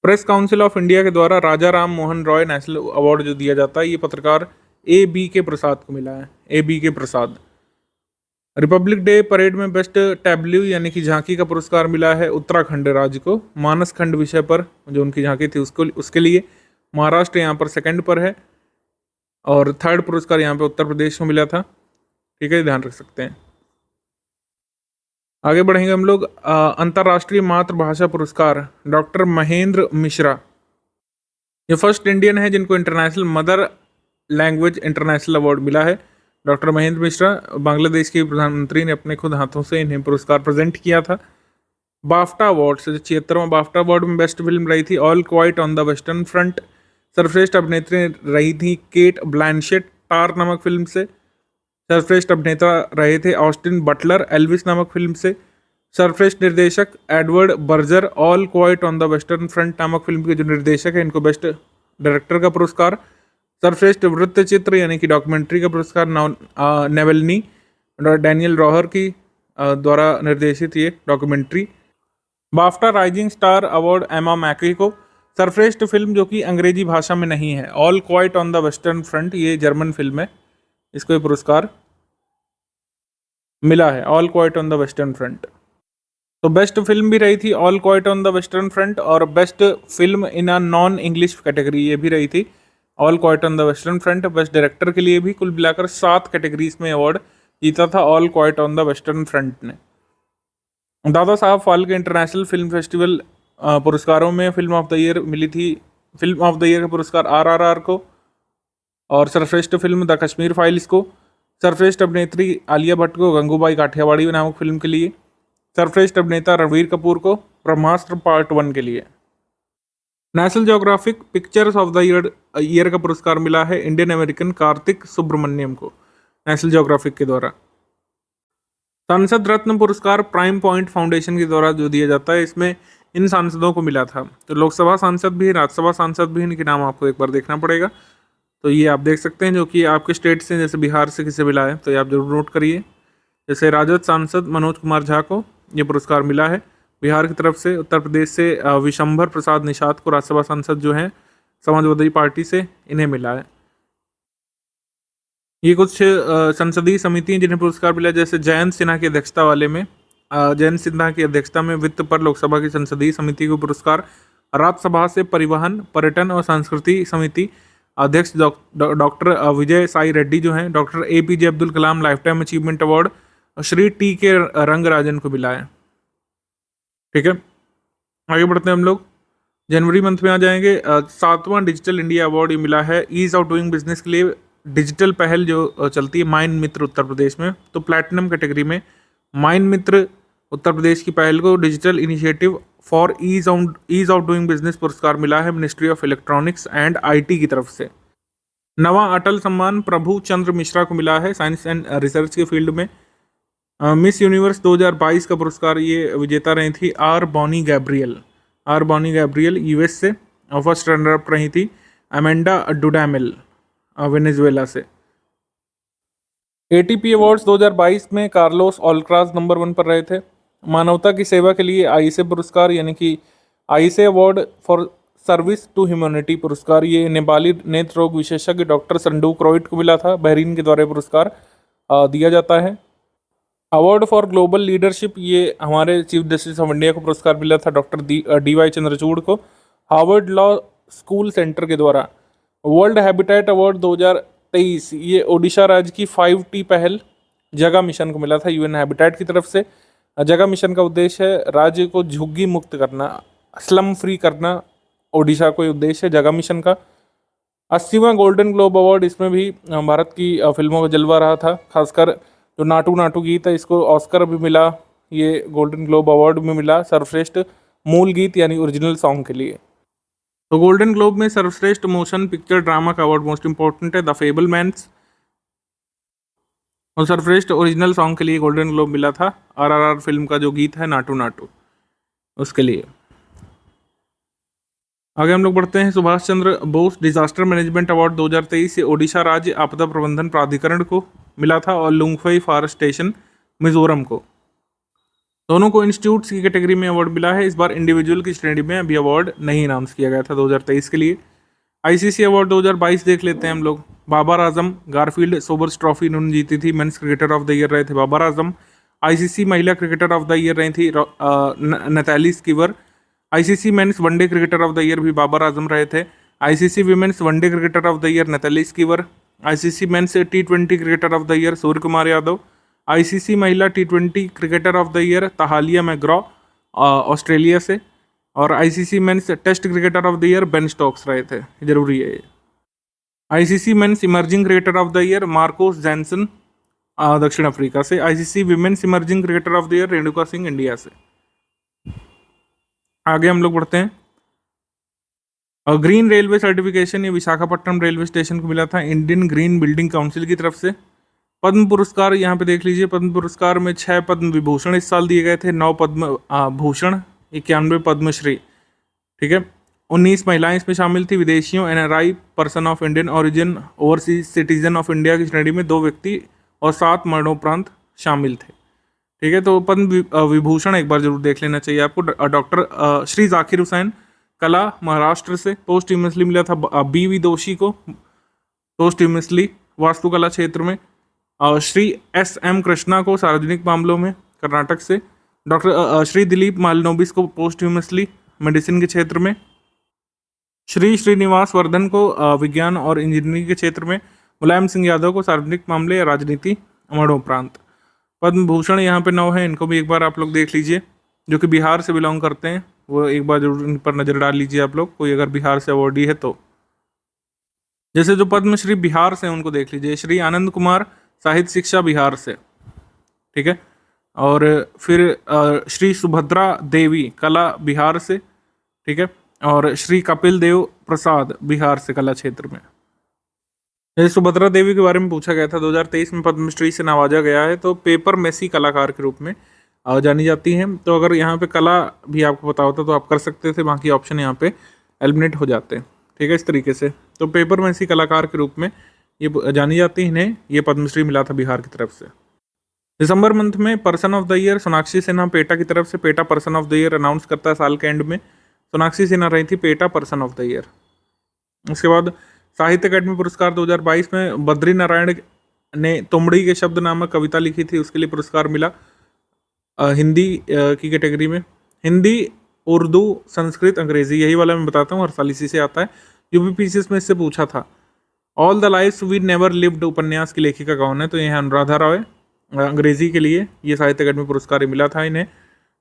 प्रेस काउंसिल ऑफ इंडिया के द्वारा राजा राम मोहन रॉय नेशनल अवार्ड जो दिया जाता है, ये पत्रकार A.B.K. प्रसाद को मिला है, A.B.K. प्रसाद। रिपब्लिक डे परेड में बेस्ट टैब्ल्यू यानी कि झांकी का पुरस्कार मिला है उत्तराखंड राज्य को, मानस खंड विषय पर जो उनकी झांकी थी उसके लिए। महाराष्ट्र यहाँ पर सेकंड पर है, और थर्ड पुरस्कार यहाँ पे उत्तर प्रदेश को मिला था। ठीक है, ध्यान रख सकते हैं। आगे बढ़ेंगे हम लोग। अंतर्राष्ट्रीय मातृभाषा पुरस्कार डॉक्टर महेंद्र मिश्रा, ये फर्स्ट इंडियन है जिनको international mother language international award मिला है। डॉक्टर महेंद्र मिश्रा, बांग्लादेश के प्रधानमंत्री ने अपने खुद हाथों से इन्हें पुरस्कार प्रेजेंट किया था। बाफ्टा अवार्ड्स 76वां बाफ्टा अवार्ड में बेस्ट फिल्म रही थी all quiet on the western front. सर्वश्रेष्ठ अभिनेत्री रही थी केट ब्लैंशेट टार नामक फिल्म से। सर्वश्रेष्ठ अभिनेता रहे थे ऑस्टिन बटलर एल्विस नामक फिल्म से। सर्वश्रेष्ठ निर्देशक Edward Berger all quiet on the western front नामक फिल्म के जो निर्देशक हैं, इनको बेस्ट डायरेक्टर का पुरस्कार। सर्वश्रेष्ठ वृत्तचित्र यानी कि डॉक्यूमेंट्री का पुरस्कार नेवलनी डैनियल रॉहर की द्वारा निर्देशित ये documentary. BAFTA rising star award एमा मैकी को। सर्वश्रेष्ठ फिल्म जो कि अंग्रेजी भाषा में नहीं है, all quiet on the western front, ये जर्मन फिल्म है, इसको ये पुरस्कार मिला है, all quiet on the western front. तो बेस्ट फिल्म भी रही थी all quiet on the western front, और best film in a non English category ये भी रही थी all quiet on the western front. Best director के लिए भी कुल मिलाकर 7 कैटेगरीज में अवार्ड जीता था all quiet on the western front ने। Dada Saheb Phalke international film festival पुरस्कारों में फिल्म ऑफ द ईयर मिली थी, फिल्म ऑफ द ईयर का पुरस्कार RRR को, और सर्वश्रेष्ठ फिल्म द कश्मीर फाइल्स को, सर्वश्रेष्ठ अभिनेत्री आलिया भट्ट को गंगूबाई काठियावाड़ी नामक फिल्म के लिए, सर्वश्रेष्ठ अभिनेता रणवीर कपूर को ब्रह्मास्त्र पार्ट 1 के लिए। National geographic pictures of the year का पुरस्कार मिला है इंडियन अमेरिकन कार्तिक सुब्रमण्यम को नेशनल ज्योग्राफिक के द्वारा। सांसद रत्न पुरस्कार प्राइम पॉइंट फाउंडेशन के द्वारा जो दिया जाता है, इसमें इन सांसदों को मिला था। तो लोकसभा सांसद भी, राज्यसभा सांसद भी, इनके नाम आपको एक बार देखना पड़ेगा। तो ये आप देख सकते हैं जो कि आपके स्टेट से, जैसे बिहार से किसे मिला है तो ये आप जरूर नोट करिए। जैसे राजद सांसद मनोज कुमार झा को ये पुरस्कार मिला है बिहार की तरफ से। उत्तर प्रदेश से विशंभर प्रसाद निषाद को राज्यसभा सांसद जो हैं समाजवादी पार्टी से, इन्हें मिला है। ये कुछ संसदीय समिति जिन्हें पुरस्कार मिला, जैसे जयंत सिन्हा की अध्यक्षता वाले में, जयंत सिन्हा की अध्यक्षता में वित्त पर लोकसभा की संसदीय समिति को पुरस्कार। राज्यसभा से परिवहन, पर्यटन और संस्कृति समिति अध्यक्ष डॉक्टर विजय साई रेड्डी जो हैं, doctor APJ Abdul Kalam life time achievement award Shri TK Rangarajan को मिला है। ठीक है, आगे बढ़ते हैं हम लोग। जनवरी मंथ में आ जाएंगे। 7वां डिजिटल इंडिया अवार्ड ये मिला है ईज ऑफ डूइंग बिजनेस के लिए। डिजिटल पहल जो चलती है माइंड मित्र उत्तर प्रदेश में, तो प्लैटिनम कैटेगरी में माइंड मित्र उत्तर प्रदेश की पहल को digital initiative for ease of doing business पुरस्कार मिला है ministry of electronics and IT की तरफ से। नवा अटल सम्मान प्रभु चंद्र मिश्रा को मिला है साइंस एंड रिसर्च के फील्ड में। मिस यूनिवर्स 2022 का पुरस्कार ये विजेता रही थी R बॉनी गैब्रियल US से, और फर्स्ट रनर अप रही थी अमेंडा डुडामिल वेनेजुएला से। ATP अवार्ड्स 2022 में कार्लोस ऑल्क्राज नंबर 1 पर रहे थे। मानवता की सेवा के लिए आईसे पुरस्कार यानी कि आईसे award for service to humanity पुरस्कार ये नेपाली नेत्र रोग विशेषज्ञ डॉक्टर संडूक रॉयट को मिला था। बहरीन के द्वारा पुरस्कार दिया जाता है। अवार्ड फॉर ग्लोबल लीडरशिप ये हमारे चीफ जस्टिस ऑफ इंडिया को पुरस्कार मिला था डॉक्टर DY चंद्रचूड़ को हार्वर्ड लॉ स्कूल सेंटर के द्वारा। वर्ल्ड हैबिटेट अवार्ड 2023 ये ओडिशा राज्य की 5T पहल जगह मिशन को मिला था UN हैबिटेट की तरफ से। जगह मिशन का उद्देश्य है राज्य को झुग्गी मुक्त करना, स्लम फ्री करना, ओडिशा को उद्देश्य है जगह मिशन का। 80वां गोल्डन ग्लोब अवार्ड, इसमें भी भारत की फिल्मों का जलवा रहा था, खासकर जो नाटू नाटू गीत है इसको ऑस्कर भी मिला, ये गोल्डन ग्लोब अवार्ड में मिला सर्वश्रेष्ठ मूल गीत यानी ओरिजिनल सॉन्ग के लिए। तो गोल्डन ग्लोब में सर्वश्रेष्ठ मोशन पिक्चर ड्रामा का अवार्ड मोस्ट इंपॉर्टेंट है द फेबलमैन्स, और सर्वश्रेष्ठ ओरिजिनल सॉन्ग के लिए गोल्डन ग्लोब मिला था RRR फिल्म का जो गीत है नाटू नाटू, उसके लिए। आगे हम लोग बढ़ते हैं। Subhash Chandra Bose disaster management award 2023 से ओडिशा राज्य आपदा प्रबंधन प्राधिकरण को मिला था और लुंगफई फॉरेस्ट स्टेशन मिजोरम को, दोनों को इंस्टीट्यूट्स की कैटेगरी में अवार्ड मिला है। इस बार इंडिविजुअल की श्रेणी में अभी अवार्ड नहीं अनाउंस किया गया था 2023 के लिए। ICC अवार्ड 2022 देख लेते हैं हम लोग। Babar Azam Garfield Sobers trophy इन्होंने जीती थी, men's cricketer of the year रहे थे बाबर आजम। ICC महिला क्रिकेटर ऑफ द ईयर रही थी Nathalie Sciver. ICC men's one day cricketer of the year भी बाबर आजम रहे थे। ICC women's one day cricketer of the year Nathalie Sciver. ICC men's T20 cricketer of the year Surya Kumar Yadav. ICC महिला T20 cricketer of the year तहालिया मैग्रॉ Australia से, और ICC men's test cricketer of the year Ben Stokes रहे थे, जरूरी है ये। ICC men's emerging cricketer of the year Marco Jansen दक्षिण अफ्रीका से। ICC women's emerging cricketer of the year Renuka Singh India से। आगे हम लोग बढ़ते हैं। ग्रीन रेलवे सर्टिफिकेशन ये विशाखापट्टनम रेलवे स्टेशन को मिला था इंडियन ग्रीन बिल्डिंग काउंसिल की तरफ से। पद्म पुरस्कार यहाँ पे देख लीजिए। पद्म पुरस्कार में 6 पद्म विभूषण इस साल दिए गए थे, 9 पद्म भूषण, 91 पद्मश्री। ठीक है, 19 महिलाएं इसमें शामिल थी। विदेशियों NRI person of Indian origin overseas citizen of India की श्रेणी में 2 व्यक्ति और 7 मरणोपरांत शामिल थे। ठीक है, तो पद्म विभूषण एक बार जरूर देख लेना चाहिए आपको। डॉक्टर श्री जाकिर हुसैन कला महाराष्ट्र से पोस्टह्यूमसली मिला था। BV दोषी को पोस्टह्यूमसली वास्तुकला क्षेत्र में। श्री SM कृष्णा को सार्वजनिक मामलों में कर्नाटक से। डॉक्टर श्री दिलीप मालनोबिस को पोस्टह्यूमसली मेडिसिन के क्षेत्र में। श्री श्रीनिवास वर्धन को विज्ञान और इंजीनियरिंग के क्षेत्र में, मुलायम सिंह यादव को सार्वजनिक मामले या राजनीति मरणोपरांत। पद्म भूषण यहाँ पे 9 है, इनको भी एक बार आप लोग देख लीजिए। जो कि बिहार से बिलोंग करते हैं वो एक बार जरूर इन पर नज़र डाल लीजिए आप लोग, कोई अगर बिहार से अवॉर्डी है तो। जैसे जो पद्मश्री बिहार से उनको देख लीजिए, श्री आनंद कुमार साहित्य शिक्षा बिहार से, ठीक है। और फिर श्री सुभद्रा देवी कला बिहार से, ठीक है। और श्री कपिल देव प्रसाद बिहार से कला क्षेत्र में। जैसे सुभद्रा देवी के बारे में पूछा गया था, 2023 में पद्मश्री से नवाजा गया है, तो पेपर मेसी कलाकार के रूप में जानी जाती हैं। तो अगर यहाँ पे कला भी आपको पता होता तो आप कर सकते थे, बाकी ऑप्शन यहाँ पे एलिमिनेट हो जाते हैं, ठीक है, इस तरीके से। तो पेपर मेसी कलाकार के रूप में ये जानी जाती है, इन्हें ये पद्मश्री मिला था बिहार की तरफ से। दिसंबर मंथ में person of the year Sonakshi Sinha PETA की तरफ से PETA person of the year announce करता है साल के एंड में। सोनाक्षी सिन्हा रही थी PETA person of the year. उसके बाद साहित्य अकादमी पुरस्कार 2022 में बद्री नारायण ने तुमड़ी के शब्द नामक कविता लिखी थी, उसके लिए पुरस्कार मिला हिंदी की कैटेगरी में। हिंदी, उर्दू, संस्कृत, अंग्रेजी, यही वाला मैं बताता हूँ, हर साल इसी से आता है। यूपीपीसीएस में इससे पूछा था। All the lives we never lived उपन्यास की लेखिका कौन है, तो ये है अनुराधा रॉय। अंग्रेजी के लिए ये साहित्य अकादमी पुरस्कार मिला था इन्हें।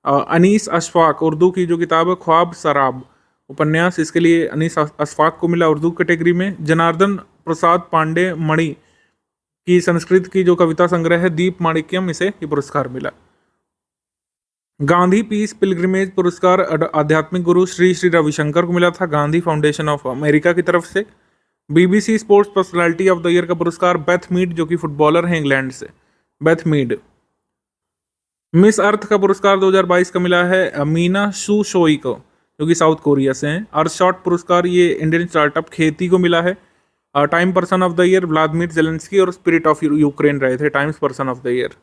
अनीस अशफाक, उर्दू की जो किताब है ख्वाब सराब उपन्यास, इसके लिए अनीस अशफाक को मिला उर्दू कैटेगरी में। जनार्दन प्रसाद पांडे मणि की संस्कृत की जो कविता संग्रह है दीप माणिक्यम, इसे ये पुरस्कार मिला। गांधी पीस पिलग्रिमेज पुरस्कार आध्यात्मिक गुरु श्री श्री रविशंकर को मिला था, गांधी फाउंडेशन ऑफ अमेरिका की तरफ से। BBC sports personality of the year का पुरस्कार बेथ मीड, जो कि फुटबॉलर हैं इंग्लैंड से, बेथ मीड। मिस अर्थ का पुरस्कार 2022 का मिला है मीना शू शोई को, जो कि साउथ कोरिया से हैं। अर्थ शॉट पुरस्कार ये इंडियन स्टार्टअप खेती को मिला है। Time person of the year Vladimir Zelensky और स्पिरिट ऑफ यूक्रेन रहे थे times person of the year.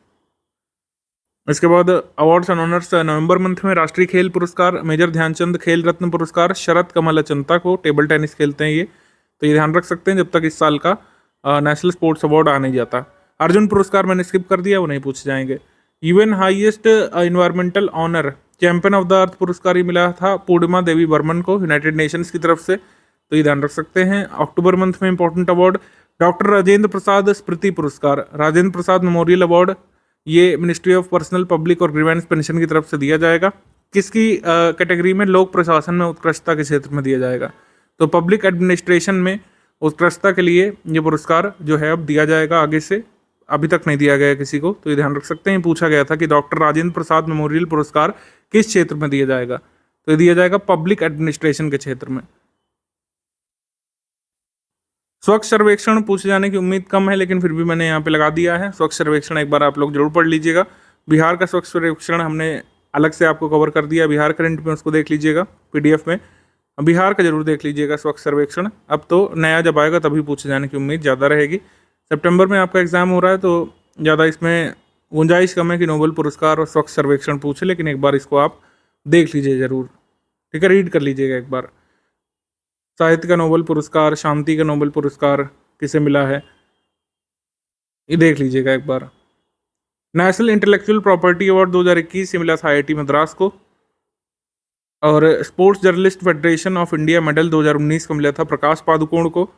इसके बाद awards and honours November month में राष्ट्रीय खेल पुरस्कार मेजर ध्यानचंद खेल रत्न पुरस्कार शरद कमल अचंता को, टेबल टेनिस खेलते हैं ये, तो ये ध्यान रख सकते हैं जब तक इस साल का नेशनल स्पोर्ट्स अवार्ड आ नहीं जाता। अर्जुन पुरस्कार मैंने स्किप कर दिया, वो नहीं पूछे जाएंगे। UN highest environmental honour champion of the earth पुरस्कार ही मिला था पूर्णिमा देवी बर्मन को यूनाइटेड नेशंस की तरफ से, तो ये ध्यान रख सकते हैं। अक्टूबर मंथ में important award doctor Rajendra Prasad स्मृति पुरस्कार, राजेंद्र प्रसाद मेमोरियल अवार्ड, ये मिनिस्ट्री ऑफ पर्सनल पब्लिक और ग्रीवेंस पेंशन की तरफ से दिया जाएगा। किसकी कैटेगरी में? लोक प्रशासन में उत्कृष्टता के क्षेत्र में दिया जाएगा। तो पब्लिक एडमिनिस्ट्रेशन में उत्कृष्टता के लिए ये पुरस्कार जो है अब दिया जाएगा, आगे से अभी तक नहीं दिया गया किसी को, तो ये ध्यान रख सकते हैं। पूछा गया था कि डॉक्टर राजेंद्र प्रसाद मेमोरियल पुरस्कार किस क्षेत्र में दिया जाएगा, तो ये दिया जाएगा पब्लिक एडमिनिस्ट्रेशन के क्षेत्र में। स्वच्छ सर्वेक्षण पूछे जाने की उम्मीद कम है, लेकिन फिर भी मैंने यहाँ पे लगा दिया है। स्वच्छ सर्वेक्षण एक बार आप लोग जरूर पढ़ लीजिएगा। बिहार का स्वच्छ सर्वेक्षण हमने अलग से आपको कवर कर दिया, बिहार करंट में उसको देख लीजिएगा पीडीएफ में। बिहार का जरूर देख लीजिएगा स्वच्छ सर्वेक्षण, अब तो नया जब आएगा तभी पूछे जाने की उम्मीद ज़्यादा रहेगी। सितंबर में आपका एग्जाम हो रहा है, तो ज़्यादा इसमें गुंजाइश कम है कि नोबेल पुरस्कार और स्वच्छ सर्वेक्षण पूछे, लेकिन एक बार इसको आप देख लीजिए ज़रूर, ठीक है, रीड कर लीजिएगा एक बार। साहित्य का नोबेल पुरस्कार, शांति का नोबेल पुरस्कार किसे मिला है ये देख लीजिएगा एक बार। नेशनल इंटेलेक्चुअल प्रॉपर्टी अवार्ड 2021 से मिला था आईआईटी मद्रास को। और sports journalist federation of India medal 2019 को मिला था प्रकाश पादुकोण को।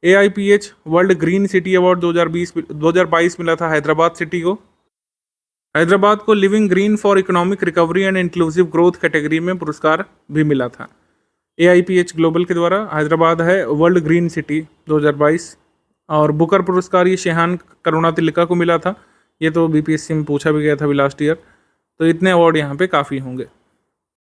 AIPH world green city award 2022 मिला था हैदराबाद सिटी को। हैदराबाद को living green for economic recovery and inclusive growth category में पुरस्कार भी मिला था AIPH ग्लोबल के द्वारा। हैदराबाद है वर्ल्ड ग्रीन सिटी 2022। और बुकर पुरस्कार ये शेहान करुणा तिलका को मिला था, ये तो BPSC में पूछा भी गया था भी लास्ट ईयर। तो इतने अवार्ड यहाँ पे काफ़ी होंगे।